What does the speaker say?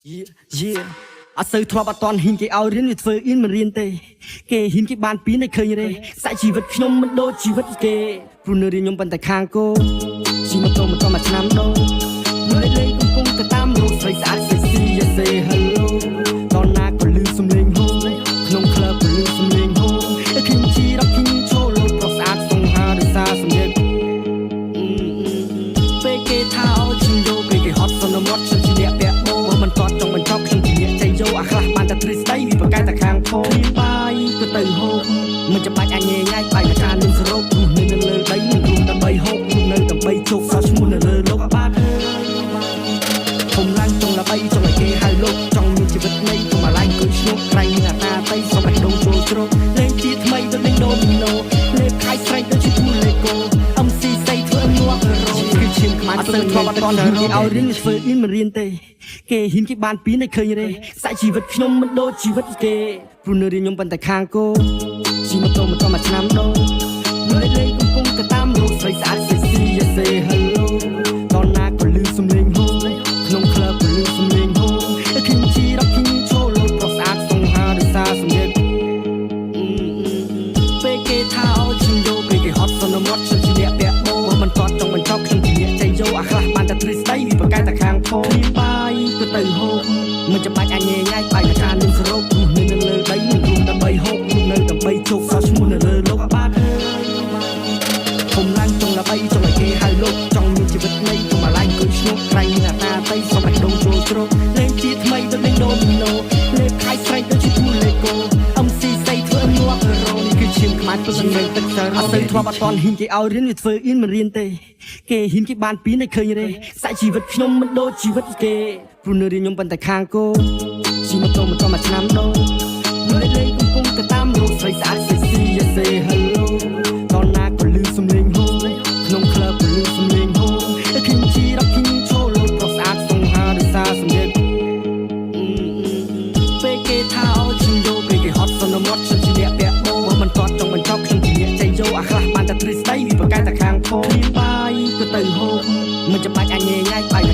Yeah អត់សូវធ្លាប់អត់តន់ហ៊ានគេឲ្យរៀនវាធ្វើអ៊ីនមិនរៀនទេគេហ៊ានគេបានពីនៅឃើញរេសាច់ជីវិតខ្ញុំមិនដូចជីវិតគេព្រោះនៅរៀនខ្ញុំប៉ុន្តែខាងគោជីម៉ូតូមកឆ្នាំដូរនៅលេងកំពុងទៅតាមរោស្រីស្អាតសេស៊ីយ៉ាសេ hello តនណាក៏លឺសំឡេងហូក្នុងក្លឹបក៏លឺសំឡេងហូខ្ញុំជីរ៉ាប់ខ្ញុំចូលលោកប្រុសស្អាតសង្ហាដោយសារសំឡេងពេលគេថាឲ្យខ្ញុំយកពេលគេហត់សន្មត់ខ្ញុំជាអ្នកពាក់បោមិនតតចង់បញ្ចប់ខ្ញុំជាអ្នកចៃយកអាខ្លះបានតែទ្រឹស្ដីវាប្រកែកតែខាងផងបាយក៏ទៅហូបមិនចាំបាច់អញញ៉ៃបាយតែការនឹងសរុបព្រោះនៅលើដីមិនរួមដើម្បីហូបនៅដើម្បីជោគសោះឈ្មោះនៅលើលោកបាទខ្ញុំឡើងចង់ដើម្បីចង់ឲ្យគេហៅលោកចង់មានជីវិតនៃកុំអាឡែងគួយឈ្មោះក្រៃនឹងអាតាតៃសុំបេះដូងចូលជ្រោកលេងជាថ្មីដូចលេងដូមីណូលេបខៃស្រែកដូចជាពូលេកូ MC សៃធ្វើងាប់រងគឺឈាមខ្មាស់ទៅធ្លាប់អត់តន់គេឲ្យរៀនធ្វើអ៊ីនមិនរៀនទេគេហ៊ានគេបានពីនៅឃើញរេសាច់ជីវិតខ្ញុំមិនដូចជីវិតគេព្រោះនៅរៀនខ្ញុំប៉ុន្តែខាងគោជីម៉ូតូមកឆ្នាំដូរនៅលេងកំពុងទៅតាមរោស្រីស្អាតសេស៊ីយ៉ាសេ hello តនណាក៏លឺសំឡេងហូក្នុងក្លឹបក៏លឺសំឡេងហូខ្ញុំជីរ៉ាប់ខ្ញុំចូលលោកប្រុសស្អាតសង្ហាដោយសារសំឡេងពេលគេថាឲ្យខ្ញុំយកពេលគេហត់សន្មត់ខ្ញុំជាអ្នកពាក់បោមិនតតចង់បញ្ចប់ខ្ញុំជាអ្នកចៃយកអាខ្លះបានតែទ្រឹស្ដីវាប្រកែកតែខាងផងបាយក៏ទៅហូបមិនចាំបាច់អញញ៉ៃបាយតែការនឹងសរុបព្រោះនៅលើដីមិនរួមដើម្បីហូបនៅដើម្បីជោគសោះឈ្មោះនៅលើលោកបាទខ្ញុំឡើងចង់ដើម្បីចង់ឲ្យគេហៅលោកចង់មានជីវិតនៃកុំអាឡែងគួយឈ្មោះក្រៃនឹងអាតាតៃសុំបេះដូងចូលជ្រោកលេងជាថ្មីដូចលេងដូមីណូលេបខៃស្រែកដូចជាពូលេកូ MC សៃធ្វើងាប់រងនេះគឺឈាមខ្មាស់ទៅនឹងទឹកសើអត់ទៅធ្លាប់អត់តន់ហ៊ានគេឲ្យរៀនវាធ្វើអ៊ីនមិនរៀនទេគេហ៊ានគេបានពីនៅឃើញរេសាច់ជីវិតខ្ញុំមិនដូចជីវិតគេព្រោះនៅរៀនខ្ញុំប៉ុន្តែខាងគោជីម៉ូតូមកឆ្នាំដូរនៅលេងកំពុងទៅតាមរោស្រីស្អាតសេស៊ីយ៉ាសេ hello តនណាក៏លឺសំឡេងហូក្នុងក្លឹបក៏លឺសំឡេងហូខ្ញុំជីរ៉ាប់ខ្ញុំចូលលោកប្រុសស្អាតសង្ហាដោយសារសំឡេងពេលគេថាឲ្យខ្ញុំយកពេលគេហត់សន្មត់ខ្ញុំជាអ្នកពាក់បោមិនតតចង់បញ្ចប់ខ្ញុំជាអ្នកចៃយកអាខ្លះបានតែទ្រឹស្ដីវាប្រកែកតែខាងផងបាយក៏ទៅហូបមិនចាំបាច់អញញ៉ៃបាយ